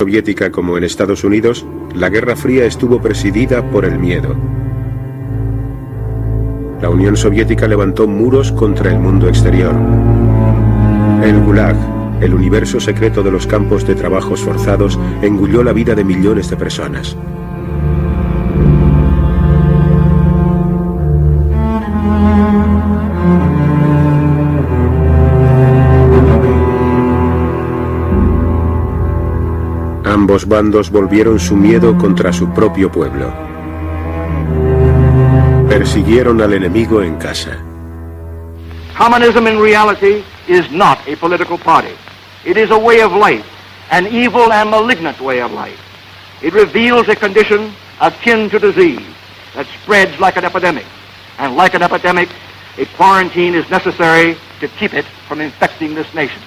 Soviética como en Estados Unidos, la Guerra Fría estuvo presidida por el miedo. La Unión Soviética levantó muros contra el mundo exterior. El Gulag, el universo secreto de los campos de trabajos forzados, engulló la vida de millones de personas. Ambos bandos volvieron su miedo contra su propio pueblo. Persiguieron al enemigo en casa. Communism in reality is not a political party. It is a way of life, an evil and malignant way of life. It reveals a condition akin to disease that spreads like an epidemic. And like an epidemic, a quarantine is necessary to keep it from infecting this nation.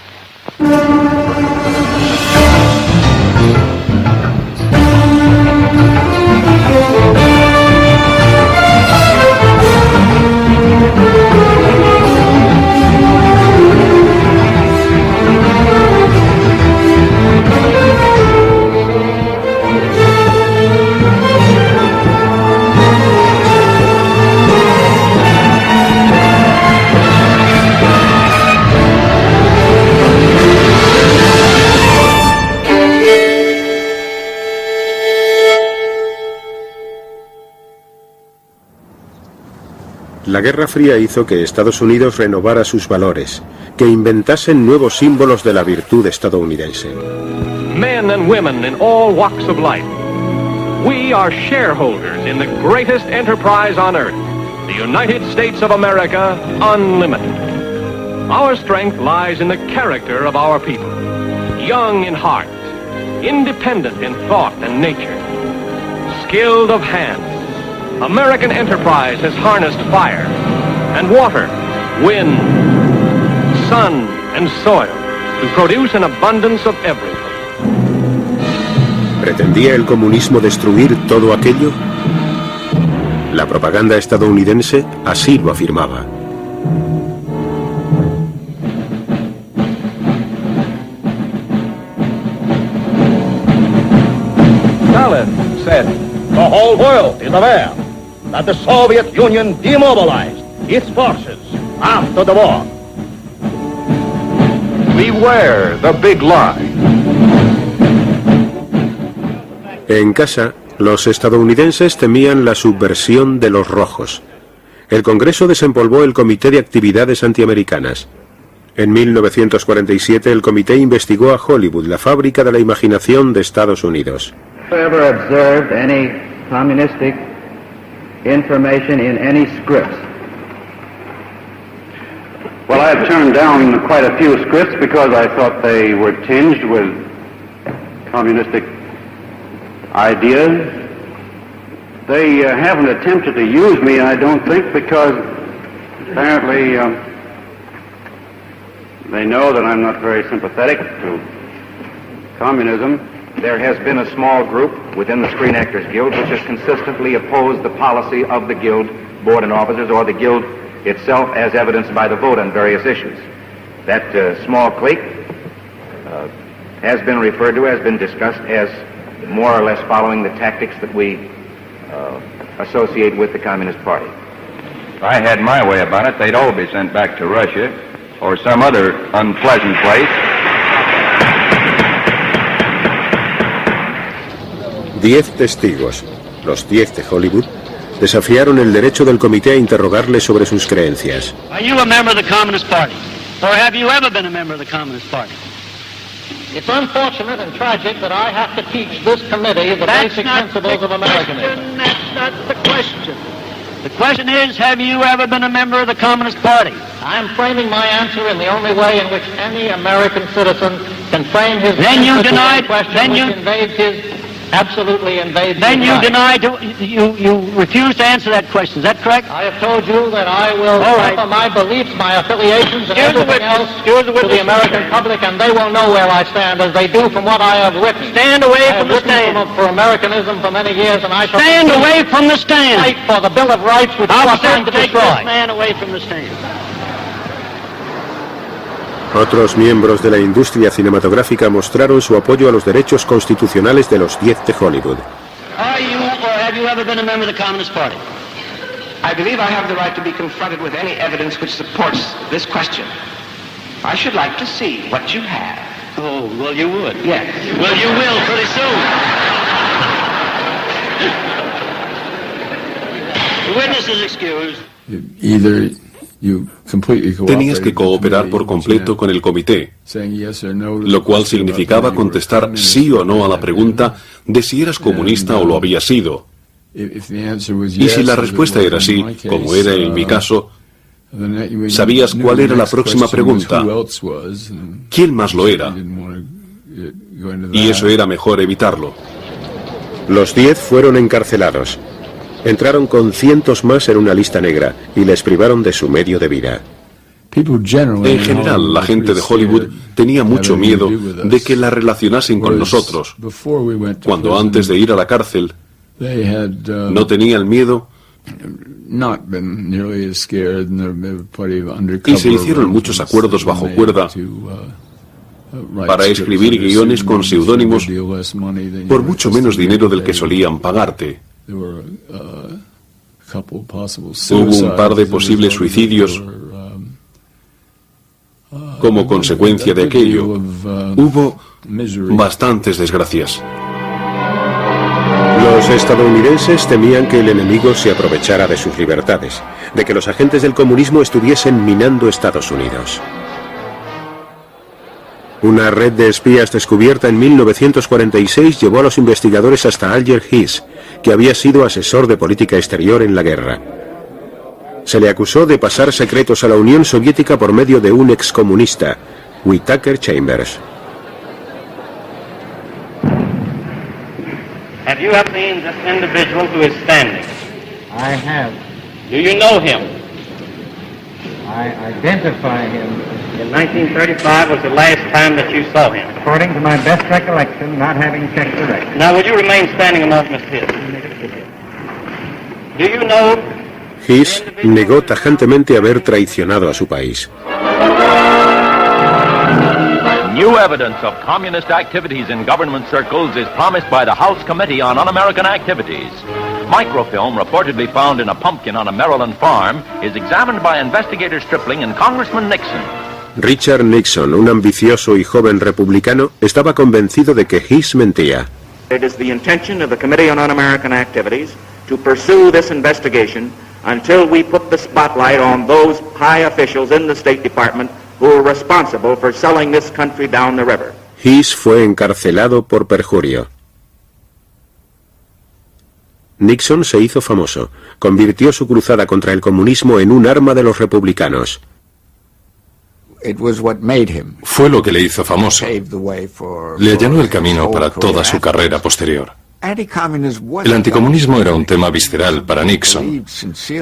La Guerra Fría hizo que Estados Unidos renovara sus valores, que inventasen nuevos símbolos de la virtud estadounidense. Men and women in all walks of life. We are shareholders in the greatest enterprise on earth, the United States of America, unlimited. Our strength lies in the character of our people, young in heart, independent in thought and nature, skilled of hand. American enterprise has harnessed fire and water, wind, sun and soil to produce an abundance of everything. ¿Pretendía el comunismo destruir todo aquello? La propaganda estadounidense así lo afirmaba. Stalin said, the whole world is aware that the Soviet Union demobilized its forces after the war. Beware the big lie. En casa, los estadounidenses temían la subversión de los rojos. El Congreso desempolvó el Comité de Actividades Antiamericanas. En 1947 el comité investigó a Hollywood, la fábrica de la imaginación de Estados Unidos. Ever observed any communistic information in any scripts? Well, I have turned down quite a few scripts because I thought they were tinged with communistic ideas. They haven't attempted to use me, I don't think, because apparently they know that I'm not very sympathetic to communism. There has been a small group within the Screen Actors Guild which has consistently opposed the policy of the Guild board and officers or the Guild itself as evidenced by the vote on various issues. That small clique has been referred to, has been discussed as more or less following the tactics that we associate with the Communist Party. If I had my way about it, they'd all be sent back to Russia or some other unpleasant place. 10 testigos, los 10 de Hollywood, desafiaron el derecho del comité a interrogarle sobre sus creencias. Are you a member of the Communist Party? Or have you ever been a member of the Communist Party? It's unfortunate and tragic that I have to teach this committee the basic principles of Americanism. That's not the question. The question is, have you ever been a member of the Communist Party? I'm framing my answer in the only way in which any American citizen can frame his then you answer denied, to a question then which you, invades his, absolutely invades then his you right. denied, you refused to answer that question. Is that correct? I have told you that I will offer my beliefs, my affiliations, and everything else to the American public, and they will know where I stand, as they do from what I have written. Stand away from the stand. For Americanism for many years, and I shall stand away from the stand. Fight for the Bill of Rights, which you are trying to take destroy. this man away from the stand. Otros miembros de la industria cinematográfica mostraron su apoyo a los derechos constitucionales de los 10 de Hollywood. Are you or have you ever been a member of the Communist Party? I believe I have the right to be confronted with any evidence which supports this question. I should like to see what you have. Oh, well, you would. Yes. Well, you will pretty soon. The witness is excused. Either you completely Tenías que cooperar por completo con el comité, lo cual significaba contestar sí o no a la pregunta de si eras comunista o lo habías sido. Y si la respuesta era sí, como era en mi caso, sabías cuál era la próxima pregunta. ¿Quién más lo era? Y eso era mejor evitarlo. Los 10 fueron encarcelados. Entraron con cientos más en una lista negra y les privaron de su medio de vida. En general, la gente de Hollywood tenía mucho miedo de que la relacionasen con nosotros, cuando antes de ir a la cárcel no tenían miedo y se hicieron muchos acuerdos bajo cuerda para escribir guiones con seudónimos por mucho menos dinero del que solían pagarte. Hubo un par de posibles suicidios como consecuencia de aquello. Hubo bastantes desgracias. Los estadounidenses temían que el enemigo se aprovechara de sus libertades, de que los agentes del comunismo estuviesen minando Estados Unidos. Una red de espías descubierta en 1946 llevó a los investigadores hasta Alger Hiss, que había sido asesor de política exterior en la guerra. Se le acusó de pasar secretos a la Unión Soviética por medio de un excomunista, Whittaker Chambers. Have you ever seen this individual who is standing? I have. Do you know him? I identify him. In 1935 was the last time that you saw him. According to my best recollection, not having checked the record. Now, would you remain standing a moment, Mr. Hiss? Do you know... Hiss negó tajantemente haber traicionado a su país. New evidence of communist activities in government circles is promised by the House Committee on Un-American Activities. Microfilm reportedly found in a pumpkin on a Maryland farm is examined by investigator Stripling and Congressman Nixon. Richard Nixon, un ambicioso y joven republicano, estaba convencido de que Hiss mentía. It is the intention of the Committee on Un-American Activities to pursue this investigation until we put the spotlight on those high officials in the State Department who are responsible for selling this country down the river. Hiss fue encarcelado por perjurio. Nixon se hizo famoso, convirtió su cruzada contra el comunismo en un arma de los republicanos. Fue lo que le hizo famoso. Le allanó el camino para toda su carrera posterior. El anticomunismo era un tema visceral para Nixon.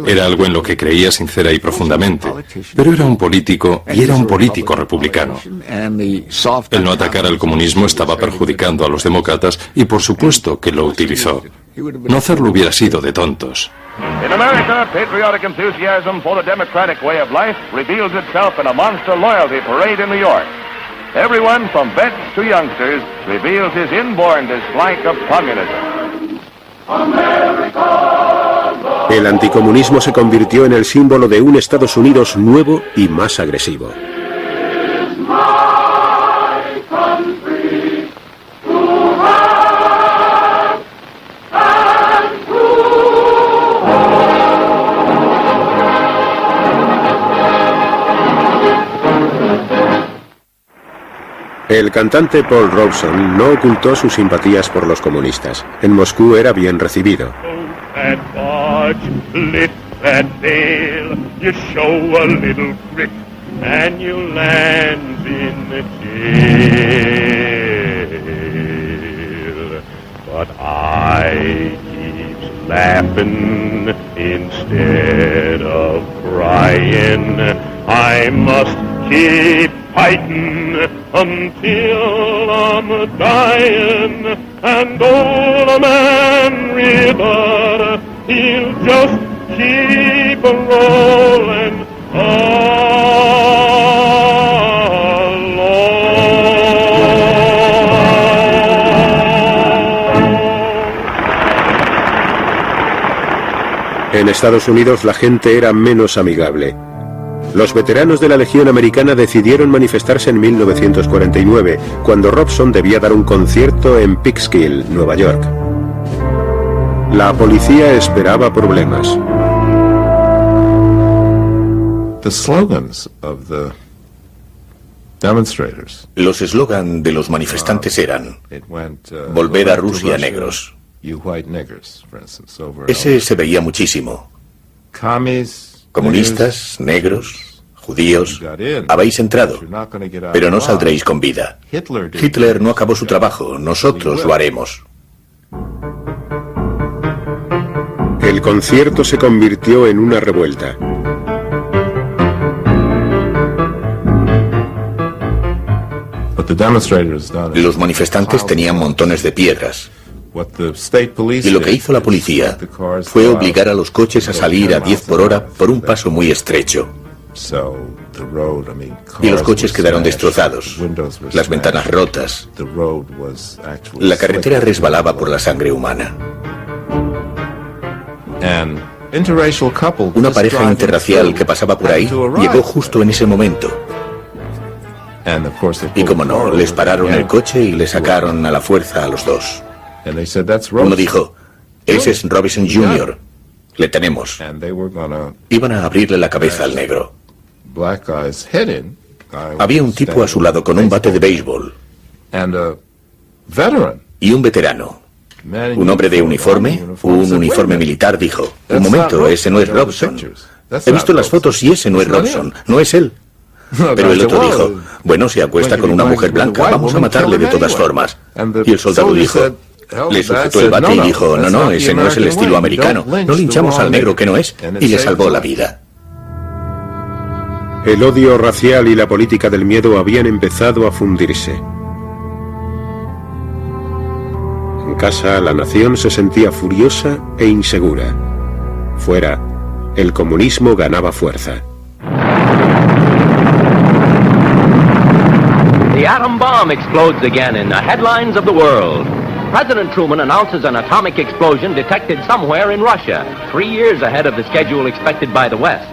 Era algo en lo que creía sincera y profundamente. Pero era un político, y era un político republicano. El no atacar al comunismo estaba perjudicando a los demócratas y por supuesto que lo utilizó. No hacerlo hubiera sido de tontos. In America, patriotic enthusiasm for the democratic way of life reveals itself in a monster loyalty parade in New York. Everyone from vets to youngsters reveals his inborn dislike of communism. El anticomunismo se convirtió en el símbolo de un Estados Unidos nuevo y más agresivo. El cantante Paul Robeson no ocultó sus simpatías por los comunistas. En Moscú era bien recibido. Keep fighting until I'm dying, and old man River, he'll just keep rolling on. En Estados Unidos la gente era menos amigable. Los veteranos de la Legión Americana decidieron manifestarse en 1949, cuando Robson debía dar un concierto en Peekskill, Nueva York. La policía esperaba problemas. Los eslogan de los manifestantes eran «Volver a Rusia, negros». Ese se veía muchísimo. Comunistas, negros, judíos, habéis entrado, pero no saldréis con vida. Hitler no acabó su trabajo, nosotros lo haremos. El concierto se convirtió en una revuelta. Los manifestantes tenían montones de piedras. Y lo que hizo la policía fue obligar a los coches a salir a 10 por hora por un paso muy estrecho. Y los coches quedaron destrozados, las ventanas rotas. La carretera resbalaba por la sangre humana. Una pareja interracial que pasaba por ahí llegó justo en ese momento. Y como no, les pararon el coche y le sacaron a la fuerza a los dos. Uno dijo, ese es Robinson Jr., le tenemos. Iban a abrirle la cabeza al negro. Había un tipo a su lado con un bate de béisbol. Y un veterano. Un hombre de uniforme, un uniforme militar, dijo, un momento, ese no es Robson. He visto las fotos y ese no es Robson, no es él. Pero el otro dijo, bueno, se acuesta con una mujer blanca, vamos a matarle de todas formas. Y el soldado dijo, le sujetó el bate y dijo, no, ese no es el estilo americano, no linchamos al negro que no es, y le salvó la vida. El odio racial y la política del miedo habían empezado a fundirse. En casa, la nación se sentía furiosa e insegura. Fuera, el comunismo ganaba fuerza. The atom bomb explodes again in the headlines of the world. President Truman announces an atomic explosion detected somewhere in Russia, 3 years ahead of the schedule expected by the West.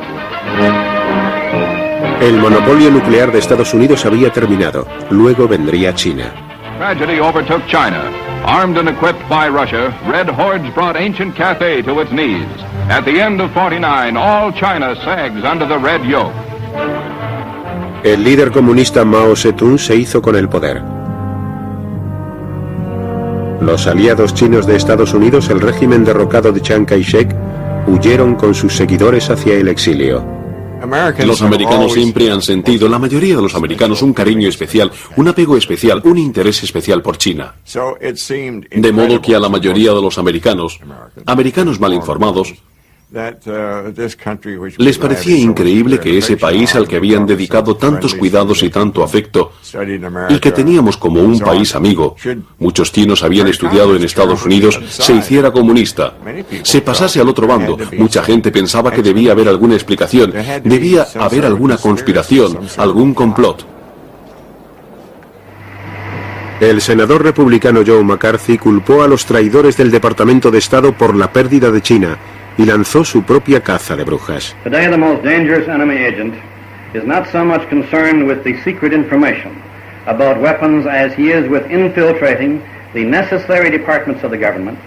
El monopolio nuclear de Estados Unidos había terminado. Luego vendría China. Tragedy overtook China. Armed and equipped by Russia, red hordes brought ancient Cathay to its knees. At the end of 49, all China sags under the red yoke. El líder comunista Mao Zedong se hizo con el poder. Los aliados chinos de Estados Unidos, el régimen derrocado de Chiang Kai-shek, huyeron con sus seguidores hacia el exilio. Los americanos siempre han sentido, la mayoría de los americanos, un cariño especial, un apego especial, un interés especial por China. De modo que a la mayoría de los americanos mal informados, les parecía increíble que ese país al que habían dedicado tantos cuidados y tanto afecto, y que teníamos como un país amigo, muchos chinos habían estudiado en Estados Unidos, se hiciera comunista, se pasase al otro bando. Mucha gente pensaba que debía haber alguna explicación, debía haber alguna conspiración, algún complot. El senador republicano Joe McCarthy culpó a los traidores del Departamento de Estado por la pérdida de China y lanzó su propia caza de brujas. Today the most dangerous enemy agent is not so much concerned with the secret information about weapons as he is with infiltrating the necessary departments of the government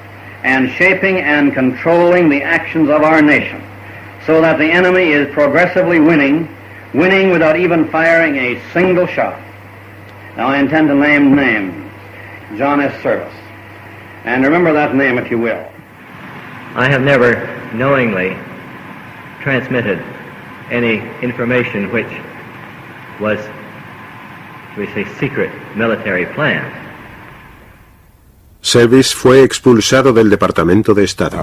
and shaping and controlling the actions of our nation so that the enemy is progressively winning without even firing a single shot. Now I intend to name names. John S. Service. And remember that name if you will. I have never knowingly transmitted any information which was, shall we say, secret military plan. Service fue expulsado del Departamento de Estado.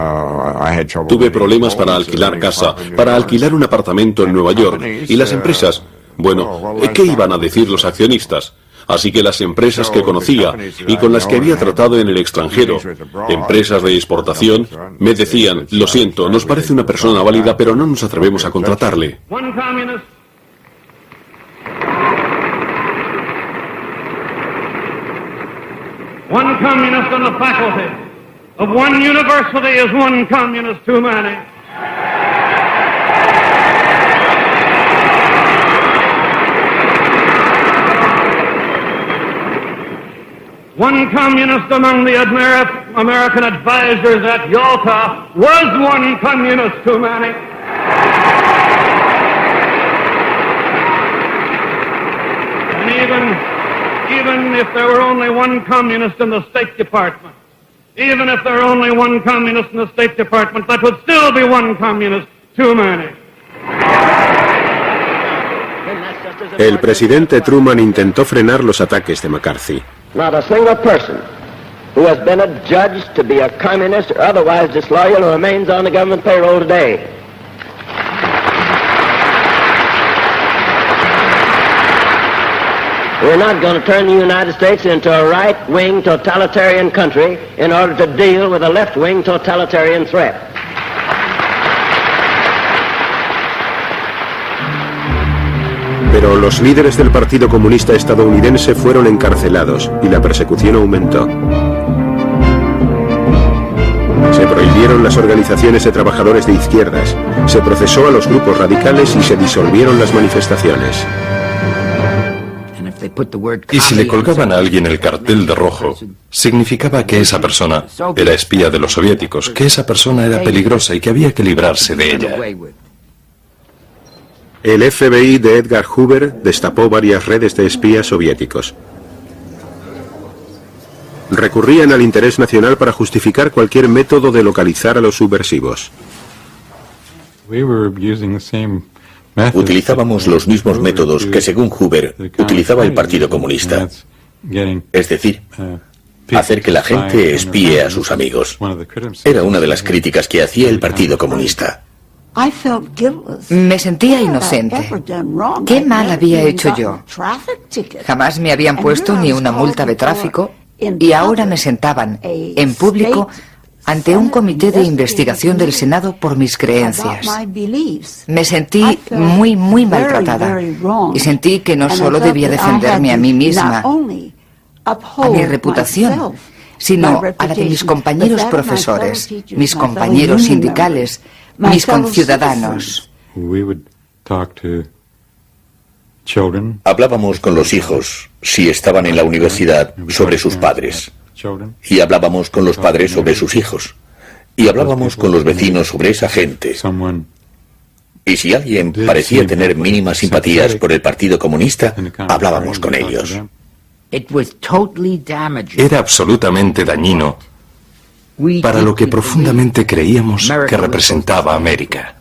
Tuve problemas para alquilar casa, para alquilar un apartamento en Nueva York, y las empresas, bueno, ¿qué iban a decir los accionistas? Así que las empresas que conocía y con las que había tratado en el extranjero, empresas de exportación, me decían, lo siento, nos parece una persona válida, pero no nos atrevemos a contratarle. One communist on the faculty of one university is one communist too many. One communist among the American advisors at Yalta was one communist too many. And even if there were only one communist in the State Department, even if there were only one communist in the State Department, that would still be one communist too many. El presidente Truman intentó frenar los ataques de McCarthy. Not a single person who has been adjudged to be a communist or otherwise disloyal who remains on the government payroll today. We're not going to turn the United States into a right-wing totalitarian country in order to deal with a left-wing totalitarian threat. Pero los líderes del Partido Comunista estadounidense fueron encarcelados y la persecución aumentó. Se prohibieron las organizaciones de trabajadores de izquierdas, se procesó a los grupos radicales y se disolvieron las manifestaciones. Y si le colgaban a alguien el cartel de rojo, significaba que esa persona era espía de los soviéticos, que esa persona era peligrosa y que había que librarse de ella. El FBI de Edgar Hoover destapó varias redes de espías soviéticos. Recurrían al interés nacional para justificar cualquier método de localizar a los subversivos. Utilizábamos los mismos métodos que, según Hoover, utilizaba el Partido Comunista. Es decir, hacer que la gente espíe a sus amigos. Era una de las críticas que hacía el Partido Comunista. Me sentía inocente. ¿Qué mal había hecho yo? Jamás me habían puesto ni una multa de tráfico y ahora me sentaban en público ante un comité de investigación del Senado por mis creencias. Me sentí muy maltratada y sentí que no solo debía defenderme a mí misma, a mi reputación, sino a la de mis compañeros profesores, mis compañeros sindicales, mis conciudadanos. Hablábamos con los hijos, si estaban en la universidad, sobre sus padres. Y hablábamos con los padres sobre sus hijos. Y hablábamos con los vecinos sobre esa gente. Y si alguien parecía tener mínimas simpatías por el Partido Comunista, hablábamos con ellos. Era absolutamente dañino para lo que profundamente creíamos que representaba América.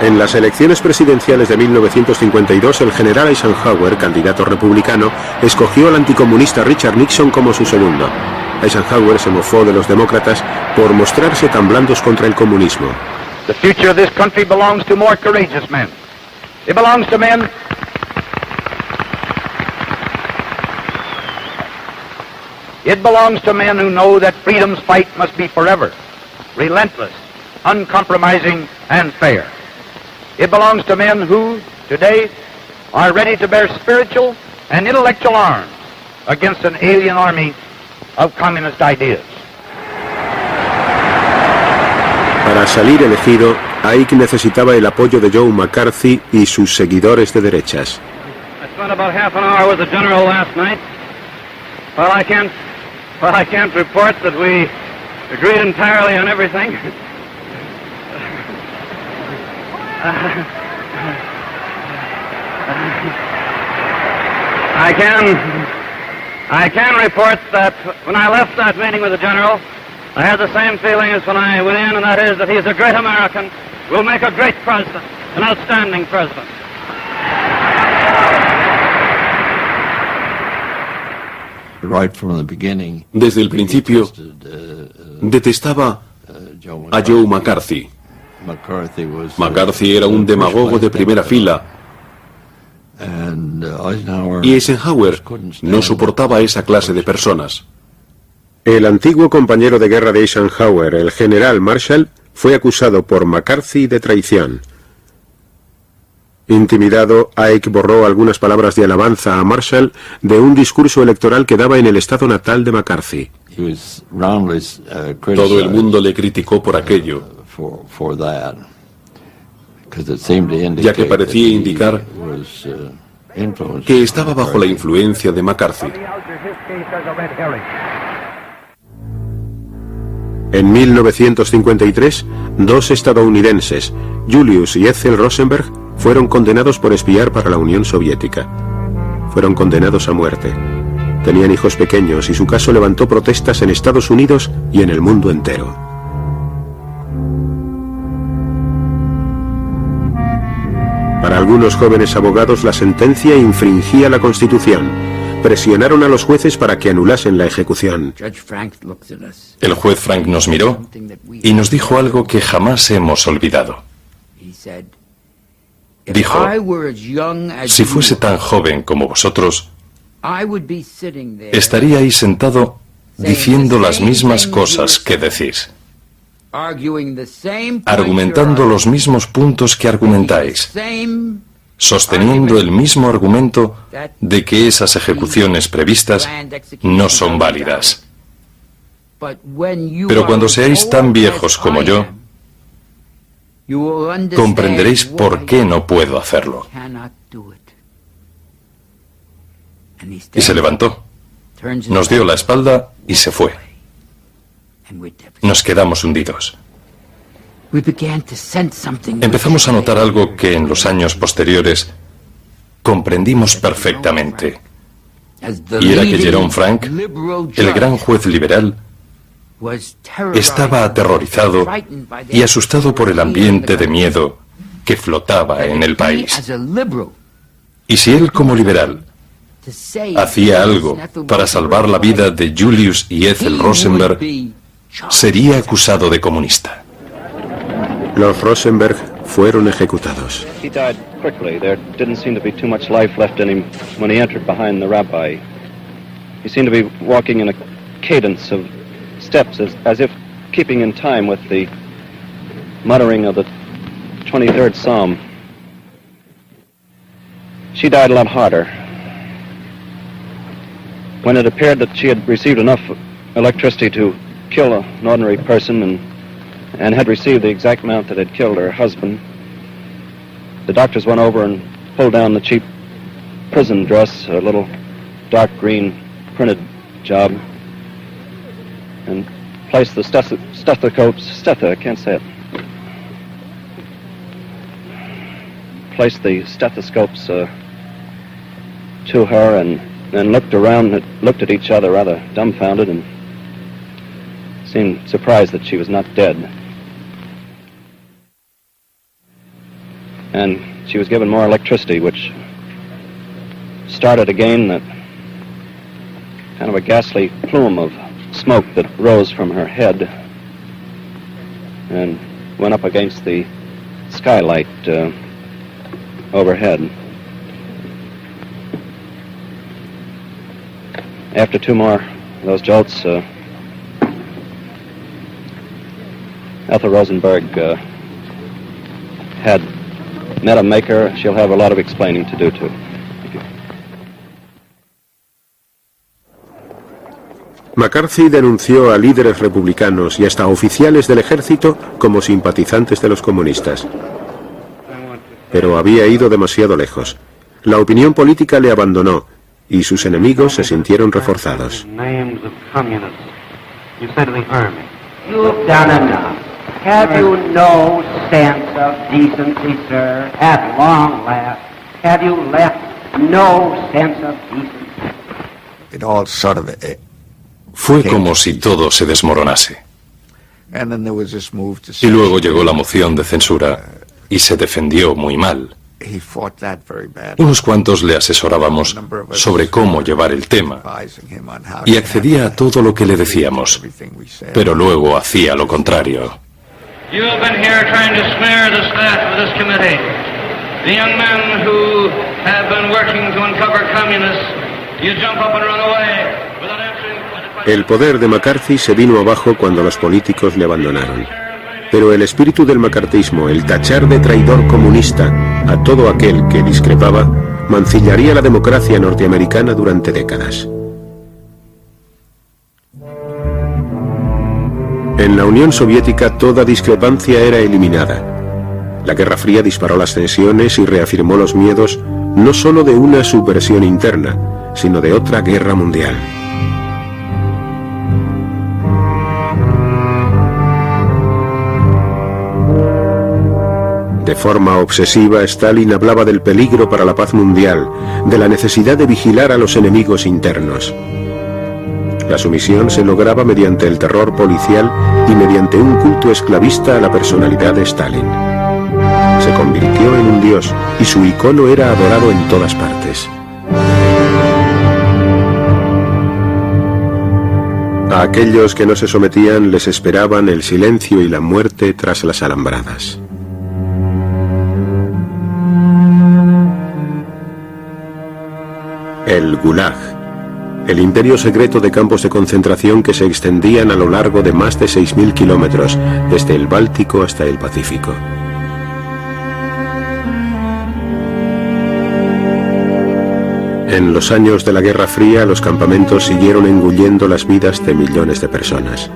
En las elecciones presidenciales de 1952, el general Eisenhower, candidato republicano, escogió al anticomunista Richard Nixon como su segundo. Eisenhower se mofó de los demócratas por mostrarse tan blandos contra el comunismo. The future of this country belongs to more courageous men. It belongs to men who know that freedom's fight must be forever, relentless, uncompromising, and fair. It belongs to men who, today, are ready to bear spiritual and intellectual arms against an alien army of communist ideas. Para salir elegido, Ike necesitaba el apoyo de Joe McCarthy y sus seguidores de derechas. I spent about half an hour with the general last night. Well, I can't report that we agreed entirely on everything. I can report that when I left that meeting with the general, I had the same feeling as when I went in, and that is that he's a great American, will make a great president, an outstanding president. Desde el principio, detestaba a Joe McCarthy. McCarthy era un demagogo de primera fila y Eisenhower no soportaba esa clase de personas. El antiguo compañero de guerra de Eisenhower, el general Marshall, fue acusado por McCarthy de traición. Intimidado, Ike borró algunas palabras de alabanza a Marshall de un discurso electoral que daba en el estado natal de McCarthy. Todo el mundo le criticó por aquello, ya que parecía indicar que estaba bajo la influencia de McCarthy. En 1953, 2 estadounidenses, Julius y Ethel Rosenberg, fueron condenados por espiar para la Unión Soviética. Fueron condenados a muerte. Tenían hijos pequeños y su caso levantó protestas en Estados Unidos y en el mundo entero. Para algunos jóvenes abogados, la sentencia infringía la Constitución. Presionaron a los jueces para que anulasen la ejecución. El juez Frank nos miró y nos dijo algo que jamás hemos olvidado. Dijo, si fuese tan joven como vosotros, estaría ahí sentado diciendo las mismas cosas que decís, argumentando los mismos puntos que argumentáis, sosteniendo el mismo argumento de que esas ejecuciones previstas no son válidas. Pero cuando seáis tan viejos como yo, comprenderéis por qué no puedo hacerlo. Y se levantó, nos dio la espalda y se fue. Nos quedamos hundidos. Empezamos a notar algo que en los años posteriores comprendimos perfectamente. Y era que Jerome Frank, el gran juez liberal, estaba aterrorizado y asustado por el ambiente de miedo que flotaba en el país. Y si él, como liberal, hacía algo para salvar la vida de Julius y Ethel Rosenberg, sería acusado de comunista. Los Rosenberg fueron ejecutados. He died quickly. There didn't seem to be too much life left in him when he entered behind the rabbi. He seemed to be walking in a cadence of steps as if keeping in time with the muttering of the 23rd Psalm. She died a lot harder. When it appeared that she had received enough electricity to kill an ordinary person and had received the exact amount that had killed her husband, the doctors went over and pulled down the cheap prison dress, a little dark green printed job, and placed the placed the stethoscopes to her and looked around and looked at each other rather dumbfounded and seemed surprised that she was not dead. And she was given more electricity, which started again that kind of a ghastly plume of smoke that rose from her head and went up against the skylight overhead. After 2 more of those jolts, Ethel Rosenberg had met a maker. She'll have a lot of explaining to do too. McCarthy denunció a líderes republicanos y hasta oficiales del ejército como simpatizantes de los comunistas. Pero había ido demasiado lejos. La opinión política le abandonó y sus enemigos se sintieron reforzados. You've done enough. Have you no sense of decency, sir? At long last, have you left no sense of decency? It all sort of Fue como si todo se desmoronase. And then there was this move to Y luego llegó la moción de censura y se defendió muy mal. He fought that very bad. Unos cuantos le asesorábamos sobre cómo llevar el tema y accedía a todo lo que le decíamos, pero luego hacía lo contrario. You have been here trying to smear the staff of this committee. The young men who have been working to uncover communists, you jump up and run away without answering. El poder de McCarthy se vino abajo cuando los políticos le abandonaron. Pero el espíritu del macartismo, el tachar de traidor comunista a todo aquel que discrepaba, mancillaría la democracia norteamericana durante décadas. En la Unión Soviética toda discrepancia era eliminada. La Guerra Fría disparó las tensiones y reafirmó los miedos no solo de una subversión interna, sino de otra guerra mundial. De forma obsesiva, Stalin hablaba del peligro para la paz mundial, de la necesidad de vigilar a los enemigos internos. La sumisión se lograba mediante el terror policial y mediante un culto esclavista a la personalidad de Stalin. Se convirtió en un dios y su icono era adorado en todas partes. A aquellos que no se sometían les esperaban el silencio y la muerte tras las alambradas. El Gulag, el imperio secreto de campos de concentración que se extendían a lo largo de más de 6.000 kilómetros, desde el Báltico hasta el Pacífico. En los años de la Guerra Fría, los campamentos siguieron engullendo las vidas de millones de personas.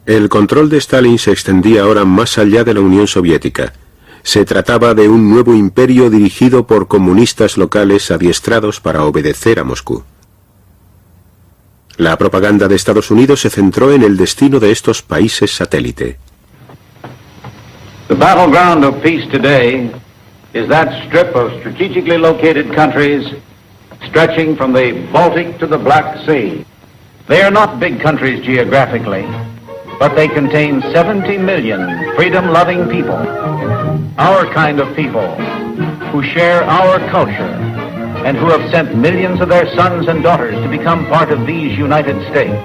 El control de Stalin se extendía ahora más allá de la Unión Soviética. Se trataba de un nuevo imperio dirigido por comunistas locales adiestrados para obedecer a Moscú. La propaganda de Estados Unidos se centró en el destino de estos países satélite. The battleground of peace today is that strip of strategically located countries stretching from the Baltic to the Black Sea. They are not big countries geographically, but they contain 70 million freedom-loving people, our kind of people, who share our culture and who have sent millions of their sons and daughters to become part of these United States.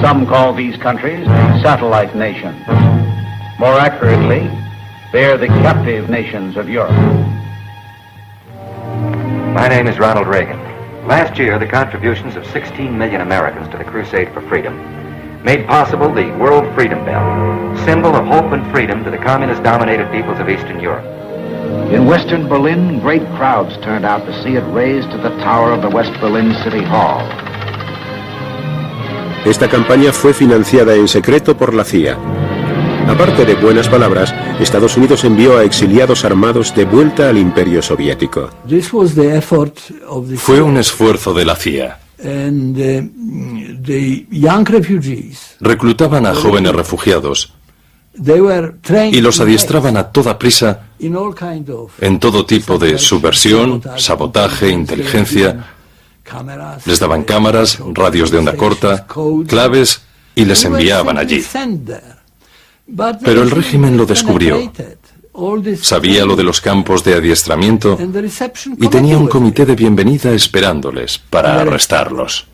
Some call these countries satellite nations. More accurately, they're the captive nations of Europe. My name is Ronald Reagan. Last year, the contributions of 16 million Americans to the crusade for freedom made possible the World Freedom Bell, symbol of hope and freedom to the communist-dominated peoples of Eastern Europe. In Western Berlin, great crowds turned out to see it raised to the tower of the West Berlin City Hall. Esta campaña fue financiada en secreto por la CIA. Aparte de buenas palabras, Estados Unidos envió a exiliados armados de vuelta al Imperio Soviético. Fue un esfuerzo de la CIA. Reclutaban a jóvenes refugiados y los adiestraban a toda prisa en todo tipo de subversión, sabotaje, inteligencia. Les daban cámaras, radios de onda corta, claves y les enviaban allí. Pero el régimen lo descubrió. Sabía lo de los campos de adiestramiento y tenía un comité de bienvenida esperándoles para arrestarlos.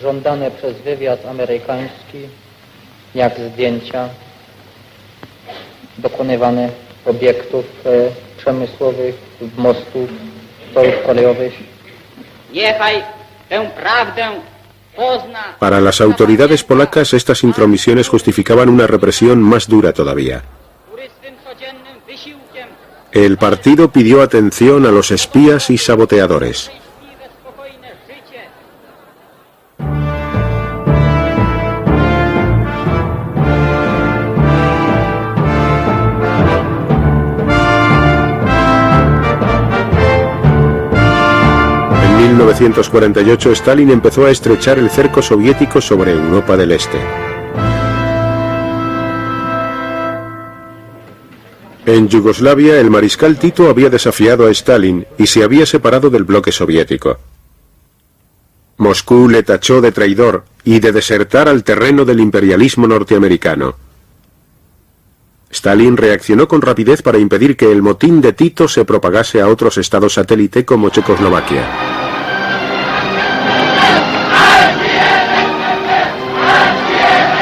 Żądane przez wywiad amerykański, jak zdjęcia dokonywane obiektów przemysłowych, mostów, torów kolejowych. Niechaj tę prawdę pozna. Para las autoridades polacas, estas intromisiones justificaban una represión más dura todavía. El partido pidió atención a los espías y saboteadores. En 1948, Stalin empezó a estrechar el cerco soviético sobre Europa del Este. En Yugoslavia, el mariscal Tito había desafiado a Stalin y se había separado del bloque soviético. Moscú le tachó de traidor y de desertar al terreno del imperialismo norteamericano. Stalin reaccionó con rapidez para impedir que el motín de Tito se propagase a otros estados satélite como Checoslovaquia.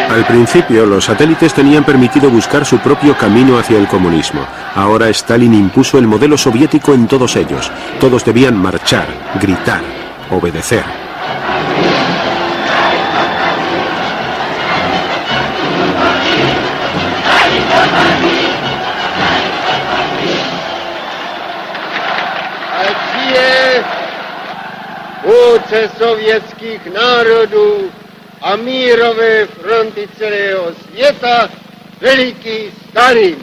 Al principio, los satélites tenían permitido buscar su propio camino hacia el comunismo. Ahora Stalin impuso el modelo soviético en todos ellos. Todos debían marchar, gritar, obedecer. spolupráce sovětských národů a mírové fronty celého světa, veliký Stalin.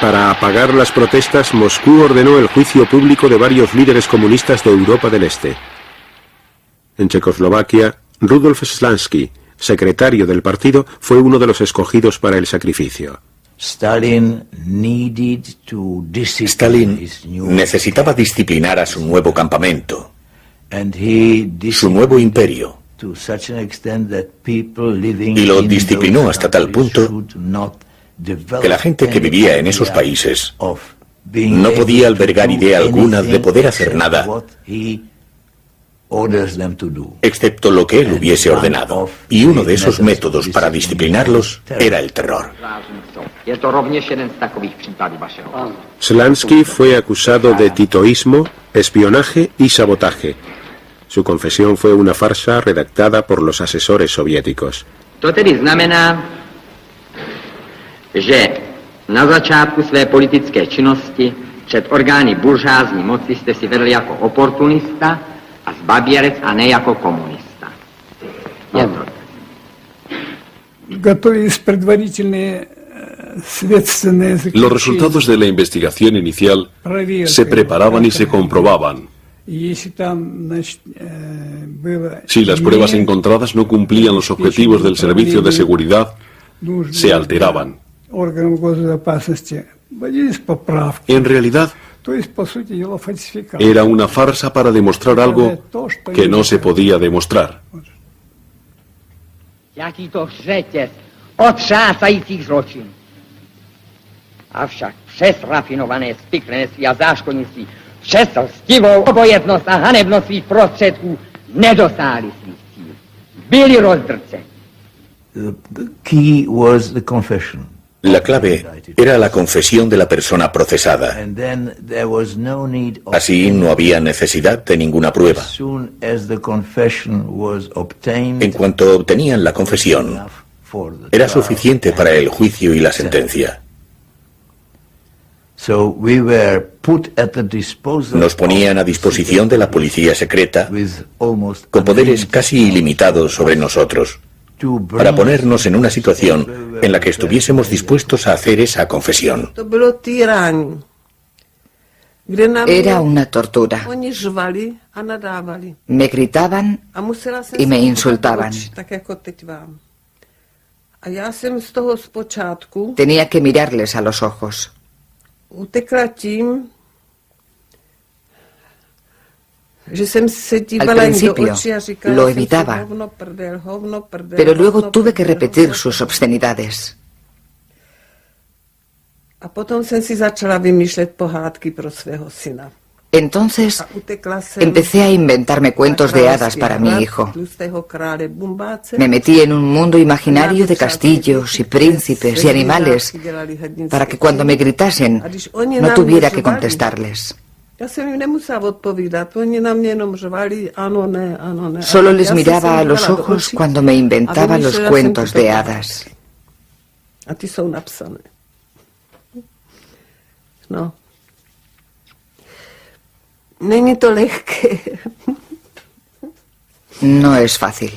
Para apagar las protestas, Moscú ordenó el juicio público de varios líderes comunistas de Europa del Este. En Checoslovaquia, Rudolf Slansky, secretario del partido, fue uno de los escogidos para el sacrificio. Stalin necesitaba disciplinar a su nuevo campamento, su nuevo imperio, y lo disciplinó hasta tal punto que la gente que vivía en esos países no podía albergar idea alguna de poder hacer nada excepto lo que él hubiese ordenado. Y uno de esos métodos para disciplinarlos era el terror. Slansky fue acusado de titoísmo, espionaje y sabotaje. Su confesión fue una farsa redactada por los asesores soviéticos. To tedy znamená, že na začátku své politické činnosti před orgány buržázní moci jste si vedl jako oportunista a zbaběrec a ne jako komunista. Je to tak. Los resultados de la investigación inicial se preparaban y se comprobaban. Si las pruebas encontradas no cumplían los objetivos del servicio de seguridad, se alteraban. En realidad, era una farsa para demostrar algo que no se podía demostrar. Jaký to řetěz otřásajících zločinů. Avšak přes rafinované spiklenství a záškodnictví, přes lstivou obojętnost a hanebnost svých prostředků nedosáhli svých cílů. Byli rozdrceni. La clave era la confesión de la persona procesada. Así no había necesidad de ninguna prueba. En cuanto obtenían la confesión, era suficiente para el juicio y la sentencia. Nos ponían a disposición de la policía secreta con poderes casi ilimitados sobre nosotros, para ponernos en una situación en la que estuviésemos dispuestos a hacer esa confesión. Era una tortura. Me gritaban y me insultaban. Tenía que mirarles a los ojos. Al principio lo evitaba, pero luego tuve que repetir sus obscenidades. Entonces empecé a inventarme cuentos de hadas para mi hijo. Me metí en un mundo imaginario de castillos y príncipes y animales para que cuando me gritasen no tuviera que contestarles. Solo les miraba a los ojos cuando me inventaba los cuentos de hadas. No. Není to lehké. No es fácil.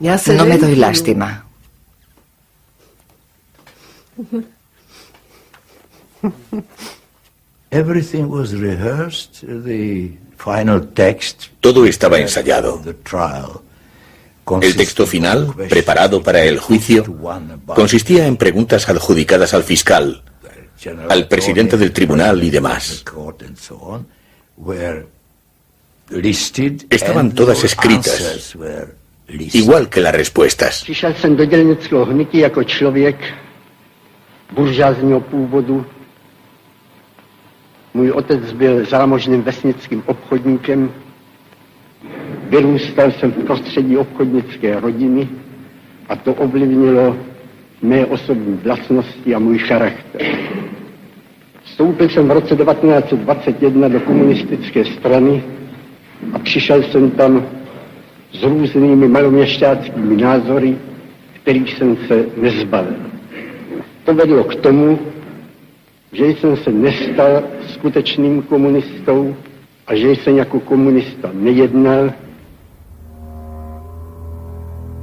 No me doy lástima. Todo estaba ensayado. El texto final, preparado para el juicio, consistía en preguntas adjudicadas al fiscal, al presidente del tribunal y demás. Estaban todas escritas, igual que las respuestas. Přišel jsem do dělnického hnutí jako člověk buržázního původu. Můj otec byl zámožným vesnickým obchodníkem. Vyrůstal jsem v prostředí obchodnické rodiny a to ovlivnilo mé osobní vlastnosti a můj charakter. Vstoupil jsem v roce 1921 do komunistické strany a přišel jsem tam s různými maloměšťáckými názory, kterých jsem se nezbavil. To vedlo k tomu, že jsem se nestal skutečným komunistou a že jsem jako komunista nejednal.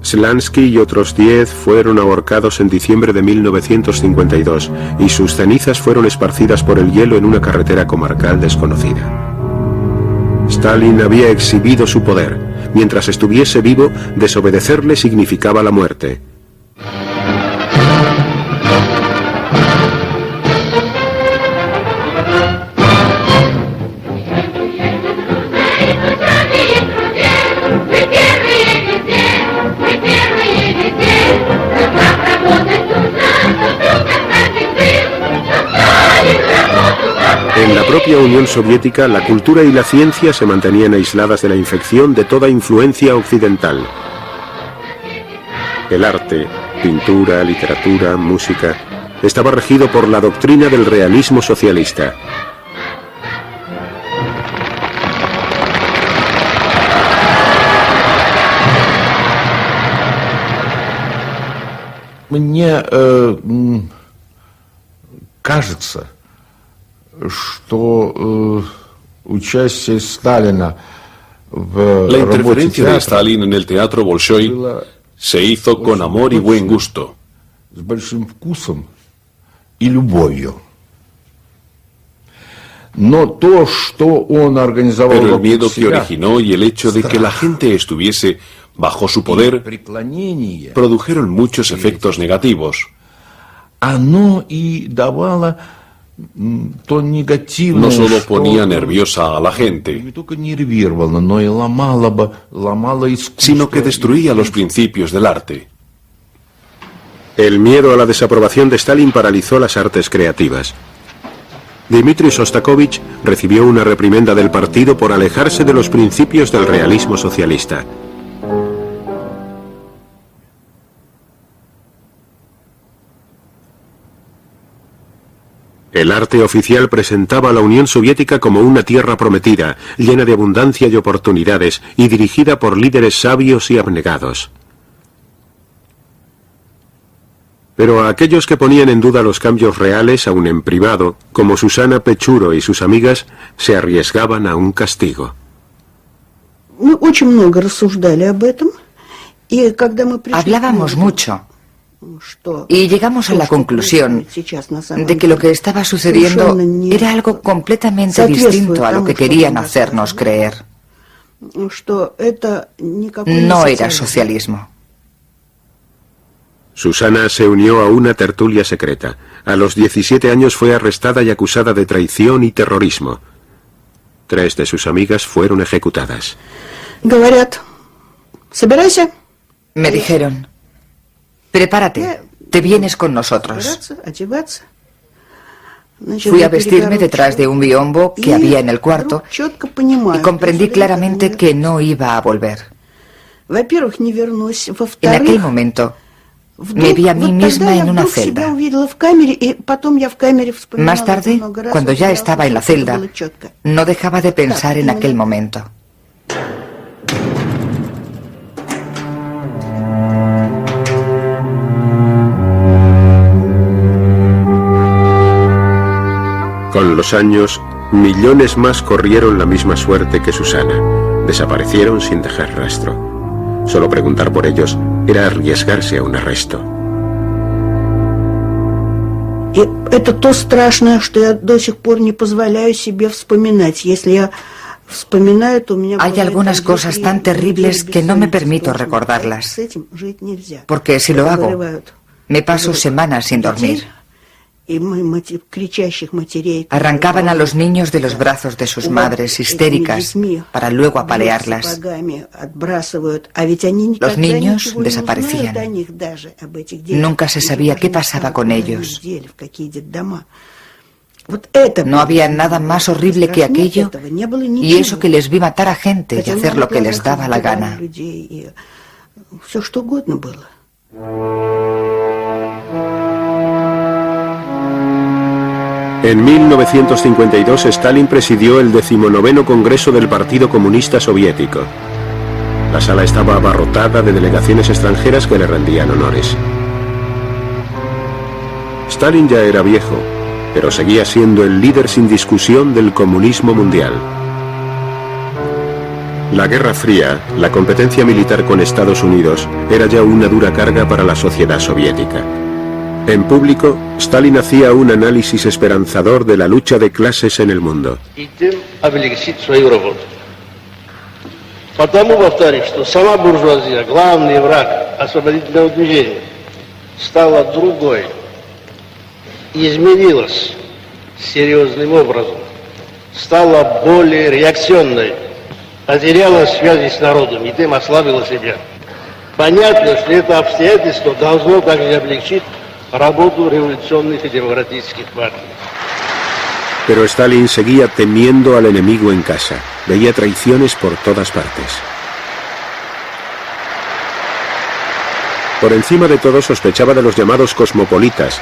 Slansky y otros 10 fueron ahorcados en diciembre de 1952 y sus cenizas fueron esparcidas por el hielo en una carretera comarcal desconocida. Stalin había exhibido su poder. Mientras estuviese vivo, desobedecerle significaba la muerte. En la propia Unión Soviética, la cultura y la ciencia se mantenían aisladas de la infección de toda influencia occidental. El arte, pintura, literatura, música, estaba regido por la doctrina del realismo socialista. Мне кажется, что участие Сталина в La interferencia de Stalin en el teatro Bolshoi se hizo con amor y buen gusto. С большим вкусом и любовью. Но то, что он организовал, pero el miedo que originó y el hecho de que la gente estuviese bajo su poder produjeron muchos efectos negativos. Оно и давало то негативное, no solo ponía nerviosa a la gente, sino que destruía los principios del arte. El miedo a la desaprobación de Stalin paralizó las artes creativas. Dmitri Shostakovich recibió una reprimenda del partido por alejarse de los principios del realismo socialista. El arte oficial presentaba a la Unión Soviética como una tierra prometida, llena de abundancia y oportunidades, y dirigida por líderes sabios y abnegados. Pero a aquellos que ponían en duda los cambios reales, aun en privado, como Susana Pechuro y sus amigas, se arriesgaban a un castigo. Hablábamos mucho. Y llegamos a la conclusión de que lo que estaba sucediendo era algo completamente distinto a lo que querían hacernos creer. No era socialismo. Susana se unió a una tertulia secreta. A los 17 años fue arrestada y acusada de traición y terrorismo. 3 de sus amigas fueron ejecutadas. Me dijeron: prepárate, te vienes con nosotros. Fui a vestirme detrás de un biombo que había en el cuarto y comprendí claramente que no iba a volver. En aquel momento me vi a mí misma en una celda. Más tarde, cuando ya estaba en la celda, no dejaba de pensar en aquel momento. Con los años, millones más corrieron la misma suerte que Susana. Desaparecieron sin dejar rastro. Solo preguntar por ellos era arriesgarse a un arresto. Это то страшное, что я до сих пор не позволяю себе вспоминать. Если я вспоминаю, то у меня... Hay algunas cosas tan terribles que no me permito recordarlas. Porque si lo hago, me paso semanas sin dormir. Arrancaban a los niños de los brazos de sus madres histéricas para luego apalearlas. Los niños desaparecían. Nunca se sabía qué pasaba con ellos. No había nada más horrible que aquello, y eso que les vi matar a gente y hacer lo que les daba la gana. En 1952, Stalin presidió el 19º Congreso del Partido Comunista Soviético. La sala estaba abarrotada de delegaciones extranjeras que le rendían honores. Stalin ya era viejo, pero seguía siendo el líder sin discusión del comunismo mundial. La Guerra Fría, la competencia militar con Estados Unidos, era ya una dura carga para la sociedad soviética. En público, Stalin hacía un análisis esperanzador de la lucha de clases en el mundo. Потому, повторюсь, что сама буржуазия, главный враг освободительного движения, стала другой, изменилась серьезным образом, стала более реакционной, потеряла связи с народом и тем ослабила себя. Понятно, что это обстоятельство должно также облегчить работу революционных и демократических партий. Pero Stalin seguía temiendo al enemigo en casa. Veía traiciones por todas partes. Por encima de todo sospechaba de los llamados cosmopolitas,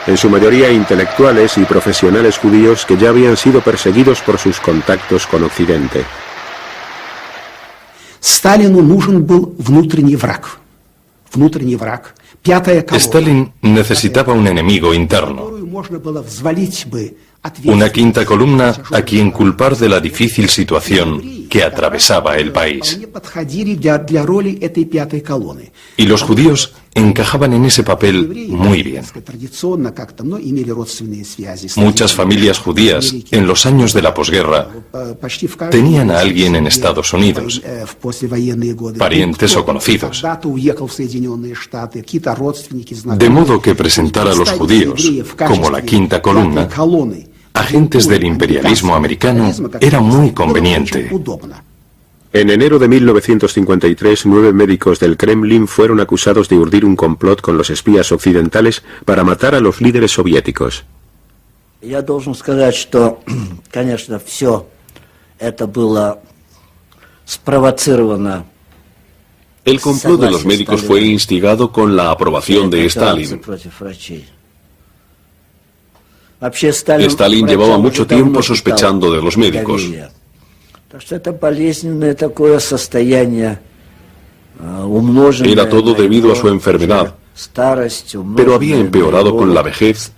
en su mayoría intelectuales y profesionales judíos que ya habían sido perseguidos por sus contactos con Occidente. Сталину нужен был внутренний враг. Внутренний враг. Пятая колонна. Stalin necesitaba un enemigo interno. Можно было взвалить бы Una quinta columna a quien culpar de la difícil situación que atravesaba el país. Y los judíos encajaban en ese papel muy bien. Muchas familias judías en los años de la posguerra tenían a alguien en Estados Unidos, parientes o conocidos. De modo que presentar a los judíos como la quinta columna, agentes del imperialismo americano, era muy conveniente. En enero de 1953, 9 médicos del Kremlin fueron acusados de urdir un complot con los espías occidentales para matar a los líderes soviéticos. Я должен сказать, что, конечно, все это было спровоцировано. El complot de los médicos fue instigado con la aprobación de Stalin. Stalin llevaba mucho tiempo sospechando de los médicos. Era todo debido a su enfermedad, pero había empeorado con la vejez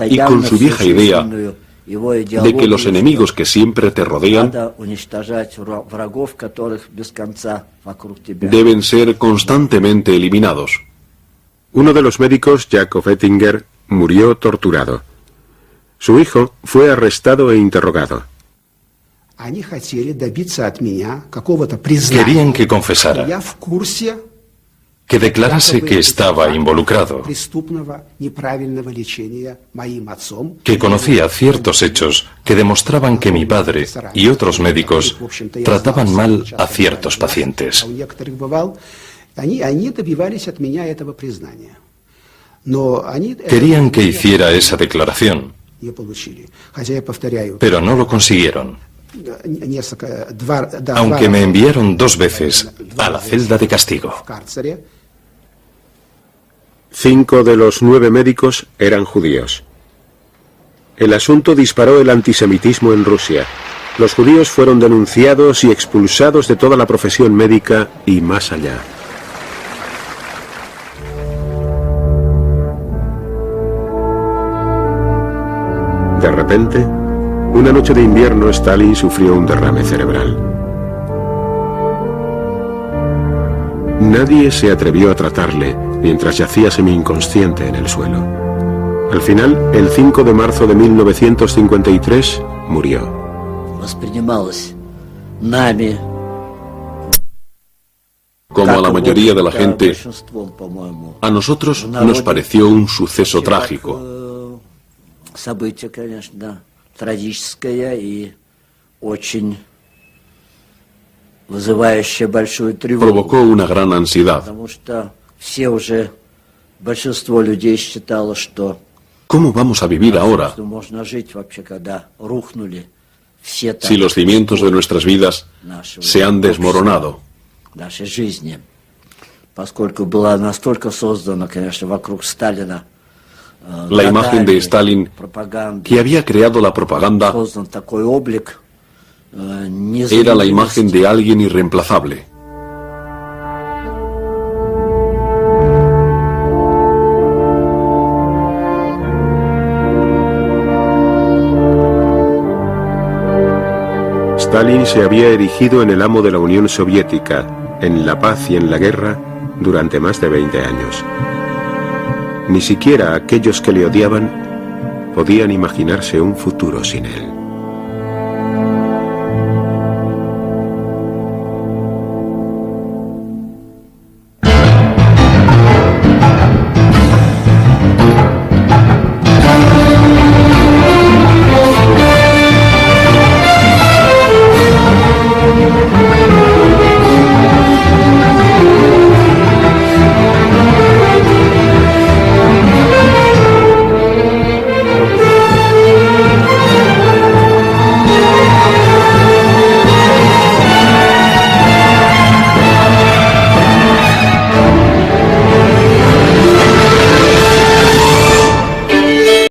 y con su vieja idea de que los enemigos que siempre te rodean deben ser constantemente eliminados. Uno de los médicos, Yakov Ettinger, murió torturado. Su hijo fue arrestado e interrogado. Querían que confesara, que declarase que estaba involucrado, que conocía ciertos hechos que demostraban que mi padre y otros médicos trataban mal a ciertos pacientes. Querían que hiciera esa declaración, pero no lo consiguieron, aunque me enviaron 2 veces a la celda de castigo. 5 de los 9 médicos eran judíos. El asunto disparó el antisemitismo en Rusia. Los judíos fueron denunciados y expulsados de toda la profesión médica y más allá. De repente, una noche de invierno, Stalin sufrió un derrame cerebral. Nadie se atrevió a tratarle mientras yacía semi-inconsciente en el suelo. Al final, el 5 de marzo de 1953, murió. Como a la mayoría de la gente, a nosotros nos pareció un suceso trágico. Событие, конечно, трагическое и очень вызывающее большую тревогу. Provocó una gran ansiedad. Потому что все уже, большинство людей считало, что ¿Cómo vamos a vivir ahora можно жить вообще, когда рухнули все si los cimientos de nuestras vidas se han desmoronado? нашей жизни, поскольку была настолько создана, конечно, вокруг Сталина La imagen de Stalin, que había creado la propaganda, era la imagen de alguien irreemplazable. Stalin se había erigido en el amo de la Unión Soviética, en la paz y en la guerra, durante más de 20 años. Ni siquiera aquellos que le odiaban podían imaginarse un futuro sin él.